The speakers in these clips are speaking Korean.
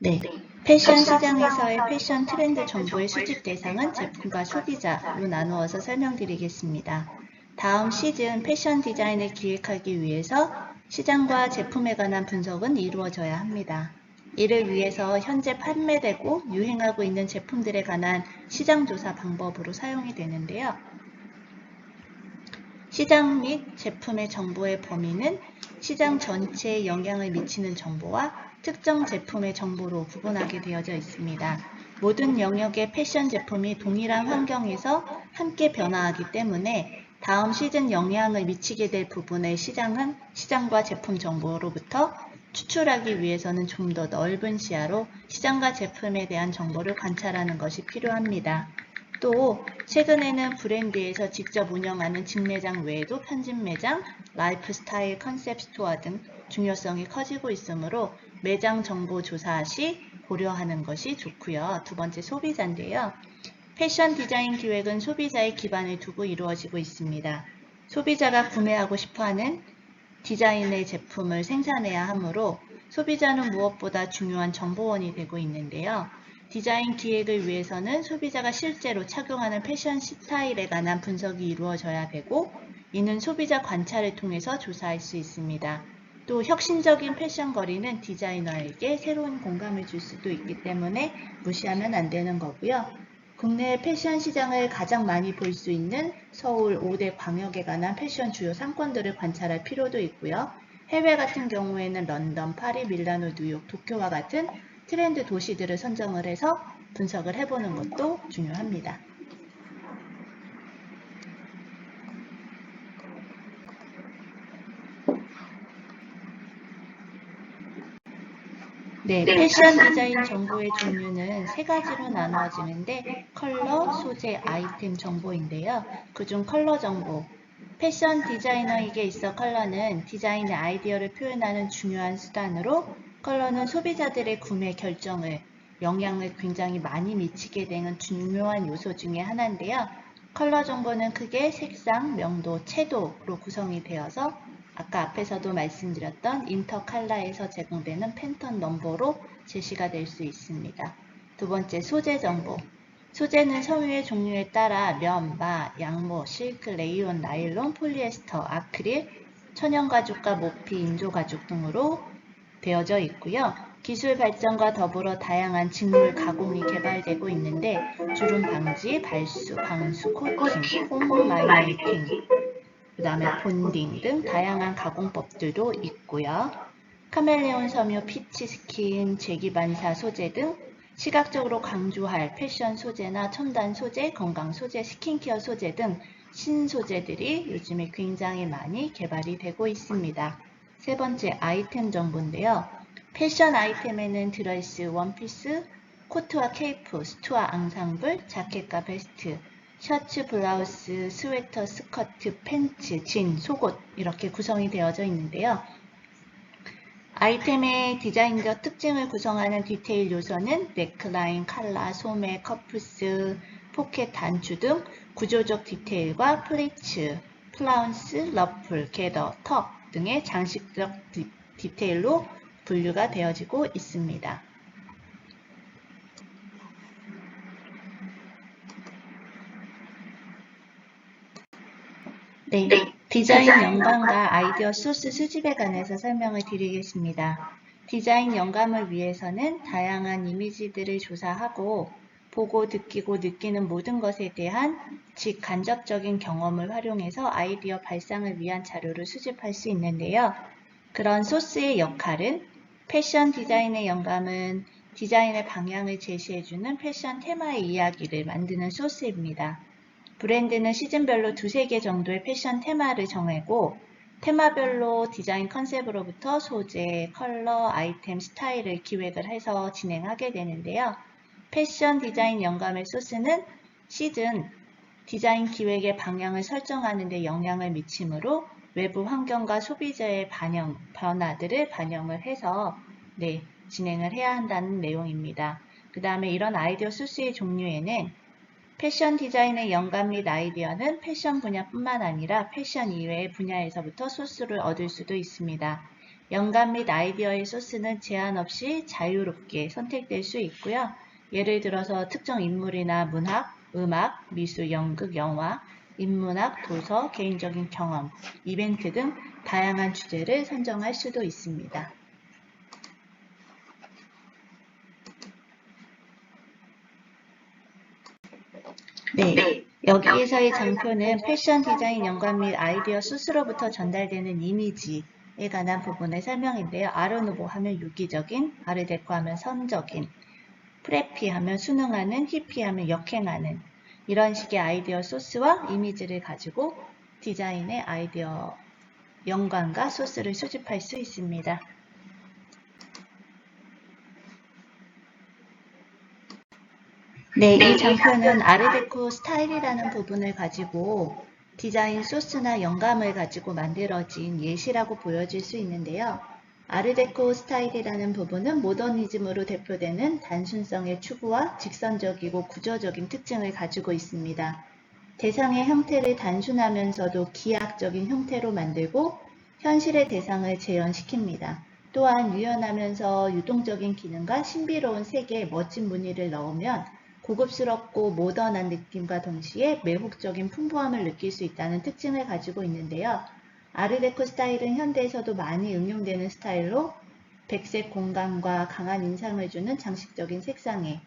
네, 패션 시장에서의 패션 트렌드 정보의 수집 대상은 제품과 소비자로 나누어서 설명드리겠습니다. 다음 시즌 패션 디자인을 기획하기 위해서 시장과 제품에 관한 분석은 이루어져야 합니다. 이를 위해서 현재 판매되고 유행하고 있는 제품들에 관한 시장조사 방법으로 사용이 되는데요. 시장 및 제품의 정보의 범위는 시장 전체에 영향을 미치는 정보와 특정 제품의 정보로 구분하게 되어져 있습니다. 모든 영역의 패션 제품이 동일한 환경에서 함께 변화하기 때문에 다음 시즌 영향을 미치게 될 부분의 시장과 제품 정보로부터 추출하기 위해서는 좀 더 넓은 시야로 시장과 제품에 대한 정보를 관찰하는 것이 필요합니다. 또 최근에는 브랜드에서 직접 운영하는 직매장 외에도 편집 매장, 라이프스타일 컨셉 스토어 등 중요성이 커지고 있으므로 매장 정보 조사 시 고려하는 것이 좋고요. 두 번째, 소비자인데요. 패션 디자인 기획은 소비자의 기반을 두고 이루어지고 있습니다. 소비자가 구매하고 싶어하는 디자인의 제품을 생산해야 하므로 소비자는 무엇보다 중요한 정보원이 되고 있는데요. 디자인 기획을 위해서는 소비자가 실제로 착용하는 패션 스타일에 관한 분석이 이루어져야 되고, 이는 소비자 관찰을 통해서 조사할 수 있습니다. 또 혁신적인 패션 거리는 디자이너에게 새로운 공감을 줄 수도 있기 때문에 무시하면 안 되는 거고요. 국내 패션 시장을 가장 많이 볼 수 있는 서울 5대 광역에 관한 패션 주요 상권들을 관찰할 필요도 있고요. 해외 같은 경우에는 런던, 파리, 밀라노, 뉴욕, 도쿄와 같은 트렌드 도시들을 선정을 해서 분석을 해보는 것도 중요합니다. 네, 패션 디자인 정보의 종류는 세 가지로 나누어지는데 컬러, 소재, 아이템 정보인데요. 그중 컬러 정보. 패션 디자이너에게 있어 컬러는 디자인의 아이디어를 표현하는 중요한 수단으로, 컬러는 소비자들의 구매 결정을 영향을 굉장히 많이 미치게 되는 중요한 요소 중에 하나인데요. 컬러 정보는 크게 색상, 명도, 채도로 구성이 되어서 아까 앞에서도 말씀드렸던 인터칼라에서 제공되는 팬턴 넘버로 제시가 될 수 있습니다. 두 번째, 소재 정보. 소재는 섬유의 종류에 따라 면, 마, 양모, 실크, 레이온, 나일론, 폴리에스터, 아크릴, 천연가죽과 모피, 인조가죽 등으로 되어져 있고요. 기술 발전과 더불어 다양한 직물 가공이 개발되고 있는데 주름 방지, 발수, 방수, 코팅, 폼 라미네이팅, 그 다음에 본딩 등 다양한 가공법들도 있고요. 카멜레온 섬유, 피치 스킨, 재기반사 소재 등 시각적으로 강조할 패션 소재나 첨단 소재, 건강 소재, 스킨케어 소재 등 신소재들이 요즘에 굉장히 많이 개발이 되고 있습니다. 세 번째, 아이템 정보인데요. 패션 아이템에는 드레스, 원피스, 코트와 케이프, 수트와 앙상블, 자켓과 베스트, 셔츠, 블라우스, 스웨터, 스커트, 팬츠, 진, 속옷 이렇게 구성이 되어져 있는데요. 아이템의 디자인적 특징을 구성하는 디테일 요소는 넥라인, 칼라, 소매, 커프스, 포켓 단추 등 구조적 디테일과 플리츠, 플라운스, 러플, 게더, 턱 등의 장식적 디테일로 분류가 되어지고 있습니다. 네, 디자인 영감과 아이디어 소스 수집에 관해서 설명을 드리겠습니다. 디자인 영감을 위해서는 다양한 이미지들을 조사하고 보고 느끼고 느끼는 모든 것에 대한 직간접적인 경험을 활용해서 아이디어 발상을 위한 자료를 수집할 수 있는데요. 그런 소스의 역할은, 패션 디자인의 영감은 디자인의 방향을 제시해주는 패션 테마의 이야기를 만드는 소스입니다. 브랜드는 시즌별로 2~3개 정도의 패션 테마를 정하고 테마별로 디자인 컨셉으로부터 소재, 컬러, 아이템, 스타일을 기획을 해서 진행하게 되는데요. 패션 디자인 영감의 소스는 시즌 디자인 기획의 방향을 설정하는 데 영향을 미치므로 외부 환경과 소비자의 변화들을 반영을 해서 진행을 해야 한다는 내용입니다. 그 다음에 이런 아이디어 소스의 종류에는 패션 디자인의 영감 및 아이디어는 패션 분야뿐만 아니라 패션 이외의 분야에서부터 소스를 얻을 수도 있습니다. 영감 및 아이디어의 소스는 제한 없이 자유롭게 선택될 수 있고요. 예를 들어서 특정 인물이나 문학, 음악, 미술, 연극, 영화, 인문학, 도서, 개인적인 경험, 이벤트 등 다양한 주제를 선정할 수도 있습니다. 네, 여기에서의 장표는 패션 디자인 영감 및 아이디어 소스로부터 전달되는 이미지에 관한 부분의 설명인데요. 아르누보 하면 유기적인, 아르데코 하면 선적인, 프레피 하면 순응하는, 히피 하면 역행하는 이런 식의 아이디어 소스와 이미지를 가지고 디자인의 아이디어 영감과 소스를 수집할 수 있습니다. 네, 이 장표는 아르데코 스타일이라는 부분을 가지고 디자인 소스나 영감을 가지고 만들어진 예시라고 보여질 수 있는데요. 아르데코 스타일이라는 부분은 모더니즘으로 대표되는 단순성의 추구와 직선적이고 구조적인 특징을 가지고 있습니다. 대상의 형태를 단순하면서도 기하학적인 형태로 만들고 현실의 대상을 재현시킵니다. 또한 유연하면서 유동적인 기능과 신비로운 색에 멋진 무늬를 넣으면 고급스럽고 모던한 느낌과 동시에 매혹적인 풍부함을 느낄 수 있다는 특징을 가지고 있는데요. 아르데코 스타일은 현대에서도 많이 응용되는 스타일로 백색 공간과 강한 인상을 주는 장식적인 색상에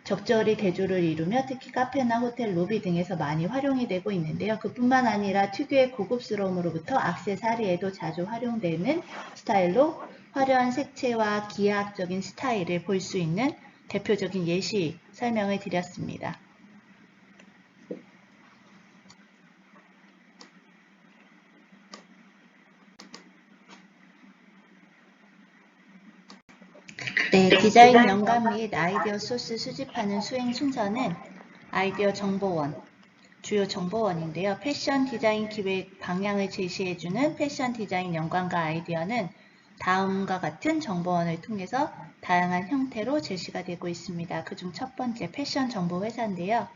적절히 대조를 이루며 특히 카페나 호텔 로비 등에서 많이 활용이 되고 있는데요. 그뿐만 아니라 특유의 고급스러움으로부터 액세서리에도 자주 활용되는 스타일로 화려한 색채와 기하학적인 스타일을 볼 수 있는 대표적인 예시 설명을 드렸습니다. 네, 디자인 영감 및 아이디어 소스 수집하는 수행 순서는 아이디어 정보원, 주요 정보원인데요. 패션 디자인 기획 방향을 제시해주는 패션 디자인 영감과 아이디어는 다음과 같은 정보원을 통해서 다양한 형태로 제시가 되고 있습니다. 그중 첫 번째 패션 정보 회사인데요.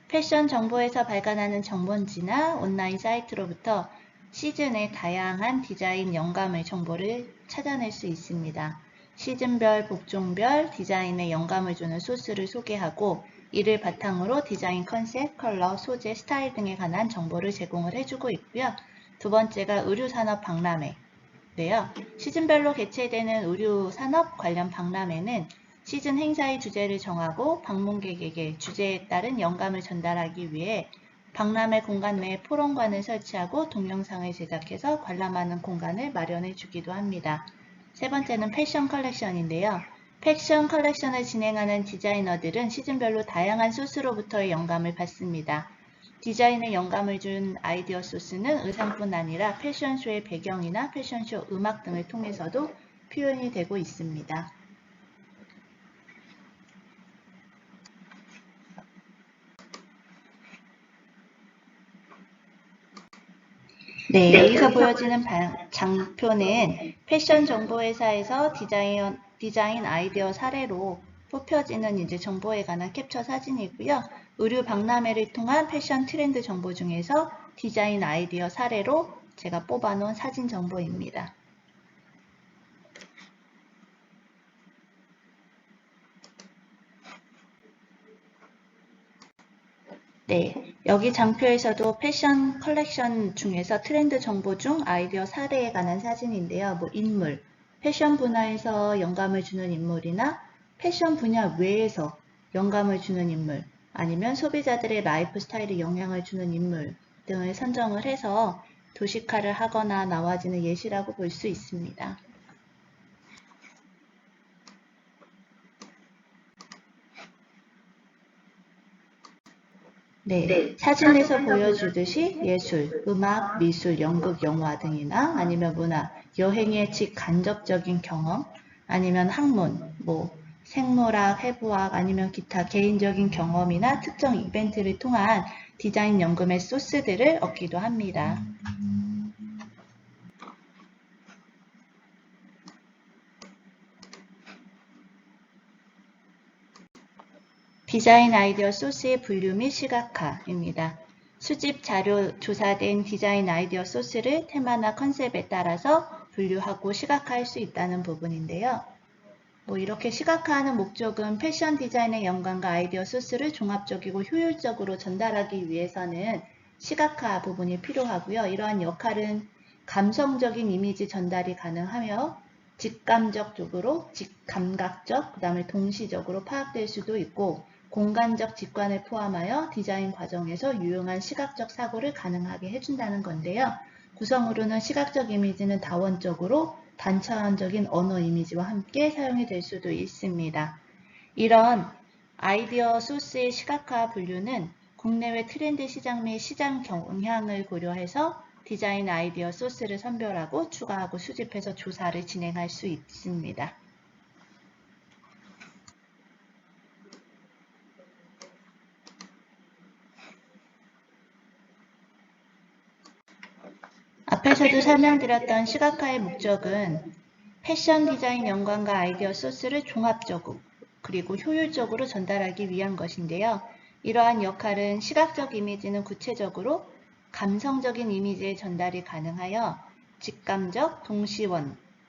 패션 정보에서 발간하는 정보지나 온라인 사이트로부터 시즌의 다양한 디자인 영감의 정보를 찾아낼 수 있습니다. 시즌별, 복종별 디자인의 영감을 주는 소스를 소개하고 이를 바탕으로 디자인 컨셉, 컬러, 소재, 스타일 등에 관한 정보를 제공을 해주고 있고요. 두 번째가 의류산업 박람회인데요. 시즌별로 개최되는 의류산업 관련 박람회는 시즌 행사의 주제를 정하고 방문객에게 주제에 따른 영감을 전달하기 위해 박람회 공간 내에 포럼관을 설치하고 동영상을 제작해서 관람하는 공간을 마련해 주기도 합니다. 세 번째는 패션 컬렉션인데요. 패션 컬렉션을 진행하는 디자이너들은 시즌별로 다양한 소스로부터의 영감을 받습니다. 디자인에 영감을 준 아이디어 소스는 의상뿐 아니라 패션쇼의 배경이나 패션쇼 음악 등을 통해서도 표현이 되고 있습니다. 네, 여기서 보여지는 장표는 패션 정보회사에서 디자인 아이디어 사례로 뽑혀지는 이제 정보에 관한 캡처 사진이고요. 의류 박람회를 통한 패션 트렌드 정보 중에서 디자인 아이디어 사례로 제가 뽑아놓은 사진 정보입니다. 네, 여기 장표에서도 패션 컬렉션 중에서 트렌드 정보 중 아이디어 사례에 관한 사진인데요. 뭐 인물, 패션 분야에서 영감을 주는 인물이나 패션 분야 외에서 영감을 주는 인물, 아니면 소비자들의 라이프 스타일에 영향을 주는 인물 등을 선정을 해서 도식화를 하거나 나와지는 예시라고 볼 수 있습니다. 네, 사진에서 보여주듯이 예술, 음악, 미술, 연극, 영화 등이나 아니면 문화, 여행의 직간접적인 경험, 아니면 학문, 뭐 생물학, 해부학, 아니면 기타 개인적인 경험이나 특정 이벤트를 통한 디자인 연금의 소스들을 얻기도 합니다. 디자인 아이디어 소스의 분류 및 시각화입니다. 수집 자료 조사된 디자인 아이디어 소스를 테마나 컨셉에 따라서 분류하고 시각화할 수 있다는 부분인데요. 이렇게 시각화하는 목적은 패션 디자인의 영감과 아이디어 소스를 종합적이고 효율적으로 전달하기 위해서는 시각화 부분이 필요하고요. 이러한 역할은 감성적인 이미지 전달이 가능하며 직감적으로, 직감각적, 그 다음에 동시적으로 파악될 수도 있고 공간적 직관을 포함하여 디자인 과정에서 유용한 시각적 사고를 가능하게 해준다는 건데요. 구성으로는 시각적 이미지는 다원적으로 단차원적인 언어 이미지와 함께 사용이 될 수도 있습니다. 이런 아이디어 소스의 시각화 분류는 국내외 트렌드 시장 및 시장 경향을 고려해서 디자인 아이디어 소스를 선별하고 추가하고 수집해서 조사를 진행할 수 있습니다. 앞에서도 설명드렸던 시각화의 목적은 패션 디자인 영감과 아이디어 소스를 종합적으로 그리고 효율적으로 전달하기 위한 것인데요. 이러한 역할은 시각적 이미지는 구체적으로 감성적인 이미지의 전달이 가능하여 직감적,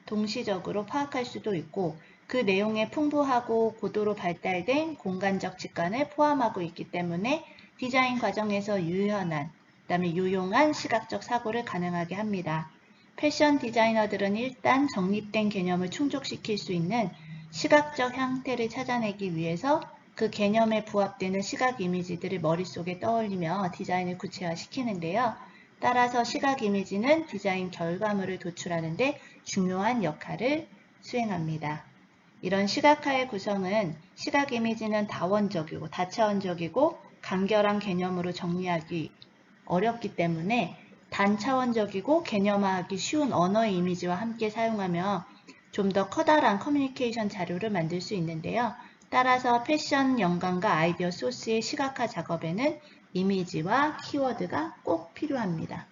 동시적으로 파악할 수도 있고 그 내용에 풍부하고 고도로 발달된 공간적 직관을 포함하고 있기 때문에 디자인 과정에서 유연한, 그다음에 유용한 시각적 사고를 가능하게 합니다. 패션 디자이너들은 일단 정립된 개념을 충족시킬 수 있는 시각적 형태를 찾아내기 위해서 그 개념에 부합되는 시각 이미지들을 머릿속에 떠올리며 디자인을 구체화시키는데요. 따라서 시각 이미지는 디자인 결과물을 도출하는 데 중요한 역할을 수행합니다. 이런 시각화의 구성은 시각 이미지는 다원적이고 다차원적이고 간결한 개념으로 정리하기 어렵기 때문에 단차원적이고 개념화하기 쉬운 언어의 이미지와 함께 사용하며 좀 더 커다란 커뮤니케이션 자료를 만들 수 있는데요. 따라서 패션 영감과 아이디어 소스의 시각화 작업에는 이미지와 키워드가 꼭 필요합니다.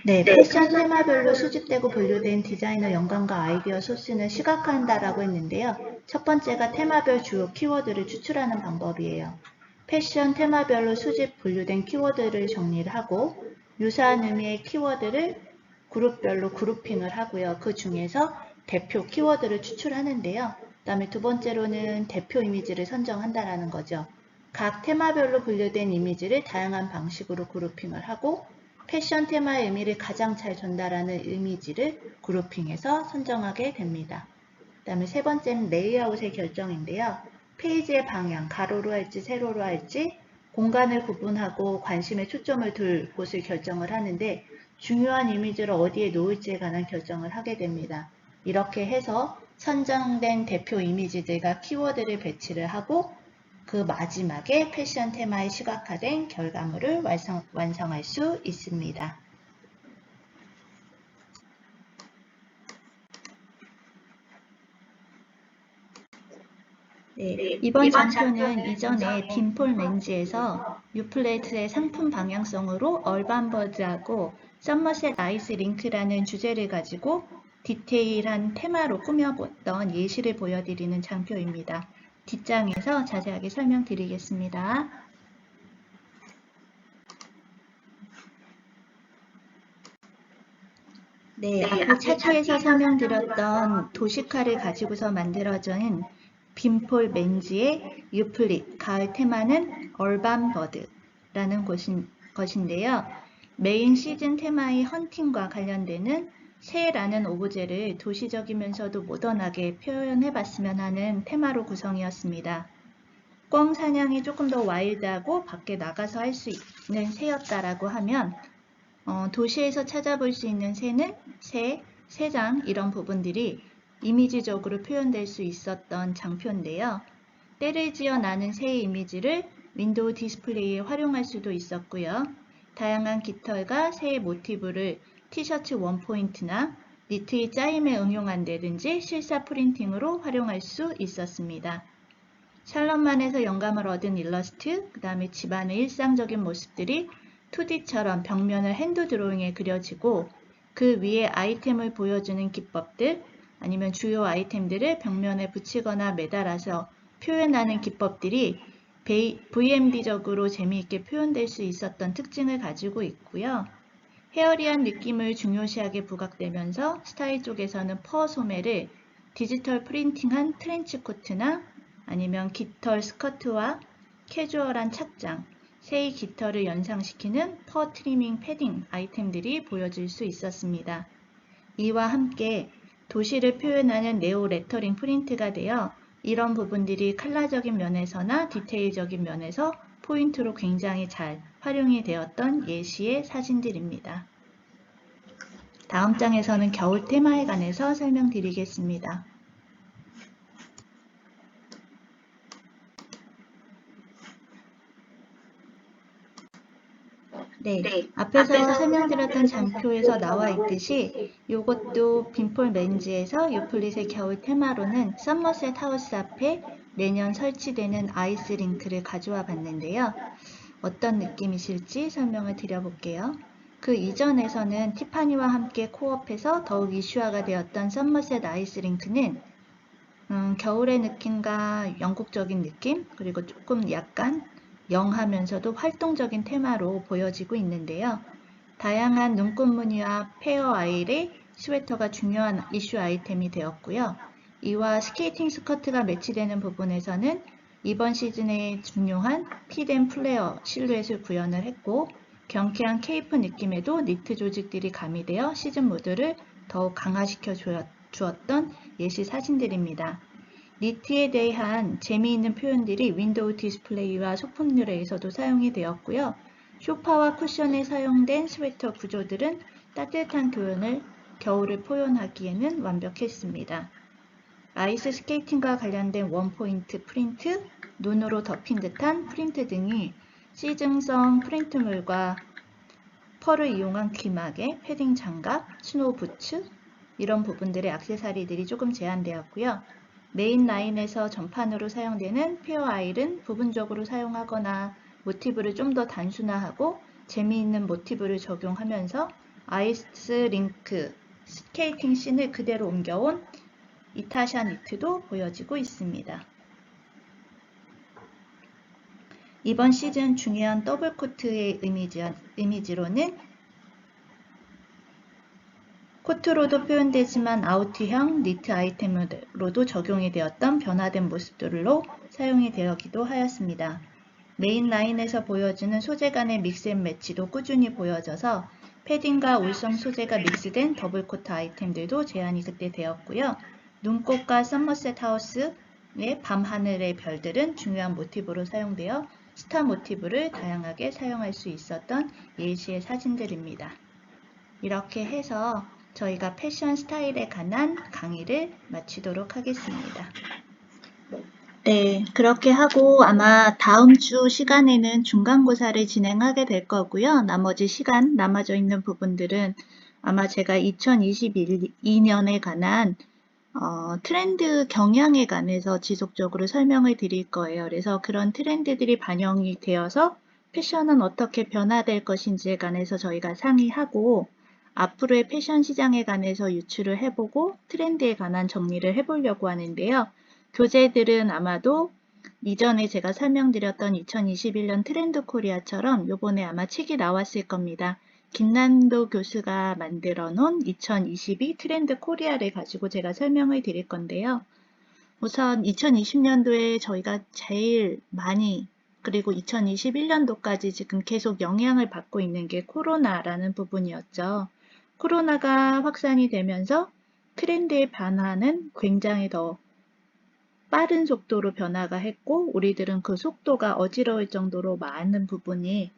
네, 패션 테마별로 수집되고 분류된 디자이너 영감과 아이디어 소스는 시각화한다라고 했는데요. 첫 번째가 테마별 주요 키워드를 추출하는 방법이에요. 패션 테마별로 수집 분류된 키워드를 정리를 하고 유사한 의미의 키워드를 그룹별로 그룹핑을 하고요. 그 중에서 대표 키워드를 추출하는데요. 그 다음에 두 번째로는 대표 이미지를 선정한다라는 거죠. 각 테마별로 분류된 이미지를 다양한 방식으로 그룹핑을 하고 패션 테마의 의미를 가장 잘 전달하는 이미지를 그룹핑해서 선정하게 됩니다. 그 다음에 세 번째는 레이아웃의 결정인데요. 페이지의 방향, 가로로 할지 세로로 할지 공간을 구분하고 관심의 초점을 둘 곳을 결정을 하는데 중요한 이미지를 어디에 놓을지에 관한 결정을 하게 됩니다. 이렇게 해서 선정된 대표 이미지들과 키워드를 배치를 하고 그 마지막에 패션 테마의 시각화된 결과물을 완성할 수 있습니다. 네, 이번 장표는 이전에 빈폴 맨즈에서 유플레이트의 상품 방향성으로 얼반버드하고 썸머셋 아이스 링크라는 주제를 가지고 디테일한 테마로 꾸며봤던 예시를 보여드리는 장표입니다. 뒷장에서 자세하게 설명드리겠습니다. 네, 앞에 차트에서 설명드렸던 도시카를 가지고서 만들어진 빈폴 맨즈의 유플릿, 가을 테마는 얼반 버드라는 것인데요. 메인 시즌 테마의 헌팅과 관련되는 새라는 오브제를 도시적이면서도 모던하게 표현해봤으면 하는 테마로 구성이었습니다. 꿩 사냥이 조금 더 와일드하고 밖에 나가서 할 수 있는 새였다라고 하면 도시에서 찾아볼 수 있는 새는 새, 새장 이런 부분들이 이미지적으로 표현될 수 있었던 장표인데요. 때를 지어 나는 새의 이미지를 윈도우 디스플레이에 활용할 수도 있었고요. 다양한 깃털과 새의 모티브를 티셔츠 원포인트나 니트의 짜임에 응용한다든지 실사 프린팅으로 활용할 수 있었습니다. 샬럿만에서 영감을 얻은 일러스트, 그 다음에 집안의 일상적인 모습들이 2D처럼 벽면을 핸드 드로잉에 그려지고 그 위에 아이템을 보여주는 기법들 아니면 주요 아이템들을 벽면에 붙이거나 매달아서 표현하는 기법들이 VMD적으로 재미있게 표현될 수 있었던 특징을 가지고 있고요. 헤어리한 느낌을 중요시하게 부각되면서 스타일 쪽에서는 퍼 소매를 디지털 프린팅한 트렌치 코트나 아니면 깃털 스커트와 캐주얼한 착장, 세이 깃털을 연상시키는 퍼 트리밍 패딩 아이템들이 보여질 수 있었습니다. 이와 함께 도시를 표현하는 네오 레터링 프린트가 되어 이런 부분들이 컬러적인 면에서나 디테일적인 면에서 포인트로 굉장히 잘 활용이 되었던 예시의 사진들입니다. 다음 장에서는 겨울 테마에 관해서 설명드리겠습니다. 네, 앞에서 설명드렸던 장표에서 나와 있듯이 이것도 빈폴 맨즈에서 유플릿의 겨울 테마로는 썸머셋 하우스 앞에 매년 설치되는 아이스 링크를 가져와 봤는데요. 어떤 느낌이실지 설명을 드려볼게요. 그 이전에서는 티파니와 함께 코업해서 더욱 이슈화가 되었던 썸머셋 아이스 링크는 겨울의 느낌과 영국적인 느낌, 그리고 조금 약간 영하면서도 활동적인 테마로 보여지고 있는데요. 다양한 눈꽃 무늬와 페어 아이의 스웨터가 중요한 이슈 아이템이 되었고요. 이와 스케이팅 스커트가 매치되는 부분에서는 이번 시즌에 중요한 핏앤 플레어 실루엣을 구현을 했고, 경쾌한 케이프 느낌에도 니트 조직들이 가미되어 시즌 무드를 더욱 강화시켜 주었던 예시 사진들입니다. 니트에 대한 재미있는 표현들이 윈도우 디스플레이와 소품류에서도 사용이 되었고요. 소파와 쿠션에 사용된 스웨터 구조들은 따뜻한 겨울을 표현하기에는 완벽했습니다. 아이스 스케이팅과 관련된 원포인트 프린트, 눈으로 덮인 듯한 프린트 등이 시즌성 프린트물과 펄을 이용한 귀마개, 패딩 장갑, 스노우 부츠 이런 부분들의 액세서리들이 조금 제한되었고요. 메인 라인에서 전판으로 사용되는 페어 아일은 부분적으로 사용하거나 모티브를 좀 더 단순화하고 재미있는 모티브를 적용하면서 아이스 링크, 스케이팅 씬을 그대로 옮겨온 이타샤 니트도 보여지고 있습니다. 이번 시즌 중요한 더블 코트의 이미지로는 코트로도 표현되지만 아우트형 니트 아이템으로도 적용이 되었던 변화된 모습들로 사용이 되었기도 하였습니다. 메인 라인에서 보여주는 소재 간의 믹스앤매치도 꾸준히 보여져서 패딩과 울성 소재가 믹스된 더블 코트 아이템들도 제안이 그때 되었고요. 눈꽃과 썸머셋 하우스의 밤하늘의 별들은 중요한 모티브로 사용되어 스타 모티브를 다양하게 사용할 수 있었던 예시의 사진들입니다. 이렇게 해서 저희가 패션 스타일에 관한 강의를 마치도록 하겠습니다. 네, 그렇게 하고 아마 다음 주 시간에는 중간고사를 진행하게 될 거고요. 나머지 시간 남아져 있는 부분들은 아마 제가 2022년에 관한 트렌드 경향에 관해서 지속적으로 설명을 드릴 거예요. 그래서 그런 트렌드들이 반영이 되어서 패션은 어떻게 변화될 것인지에 관해서 저희가 상의하고 앞으로의 패션 시장에 관해서 유추를 해보고 트렌드에 관한 정리를 해보려고 하는데요. 교재들은 아마도 이전에 제가 설명드렸던 2021년 트렌드 코리아처럼 요번에 아마 책이 나왔을 겁니다. 김남도 교수가 만들어 놓은 2022 트렌드 코리아를 가지고 제가 설명을 드릴 건데요. 우선 2020년도에 저희가 제일 많이 그리고 2021년도까지 지금 계속 영향을 받고 있는 게 코로나라는 부분이었죠. 코로나가 확산이 되면서 트렌드의 변화는 굉장히 더 빠른 속도로 변화가 했고 우리들은 그 속도가 어지러울 정도로 많은 부분이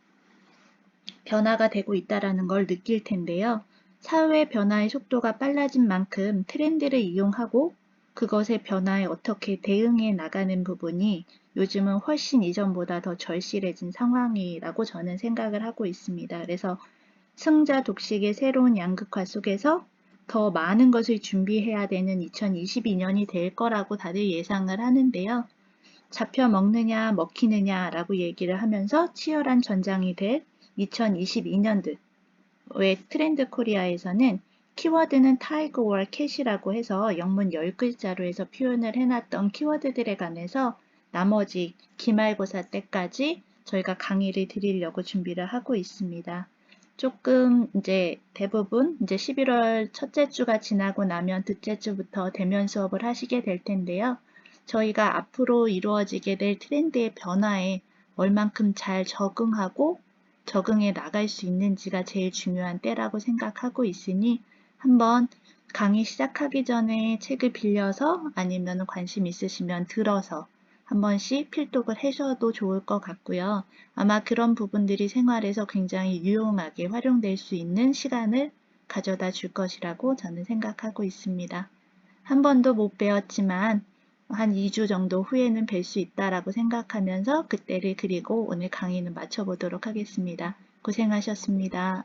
변화가 되고 있다는 걸 느낄 텐데요. 사회 변화의 속도가 빨라진 만큼 트렌드를 이용하고 그것의 변화에 어떻게 대응해 나가는 부분이 요즘은 훨씬 이전보다 더 절실해진 상황이라고 저는 생각을 하고 있습니다. 그래서 승자 독식의 새로운 양극화 속에서 더 많은 것을 준비해야 되는 2022년이 될 거라고 다들 예상을 하는데요. 잡혀 먹느냐 먹히느냐라고 얘기를 하면서 치열한 전장이 될 2022년도의 트렌드 코리아에서는 키워드는 타이거 월 캣이라고 해서 영문 10글자로 해서 표현을 해놨던 키워드들에 관해서 나머지 기말고사 때까지 저희가 강의를 드리려고 준비를 하고 있습니다. 조금 이제 대부분 이제 11월 첫째 주가 지나고 나면 둘째 주부터 대면 수업을 하시게 될 텐데요. 저희가 앞으로 이루어지게 될 트렌드의 변화에 얼만큼 잘 적응하고 적응해 나갈 수 있는지가 제일 중요한 때라고 생각하고 있으니 한번 강의 시작하기 전에 책을 빌려서 아니면 관심 있으시면 들어서 한 번씩 필독을 하셔도 좋을 것 같고요. 아마 그런 부분들이 생활에서 굉장히 유용하게 활용될 수 있는 시간을 가져다 줄 것이라고 저는 생각하고 있습니다. 한 번도 못 배웠지만 한 2주 정도 후에는 뵐 수 있다라고 생각하면서 그때를 그리고 오늘 강의는 마쳐보도록 하겠습니다. 고생하셨습니다.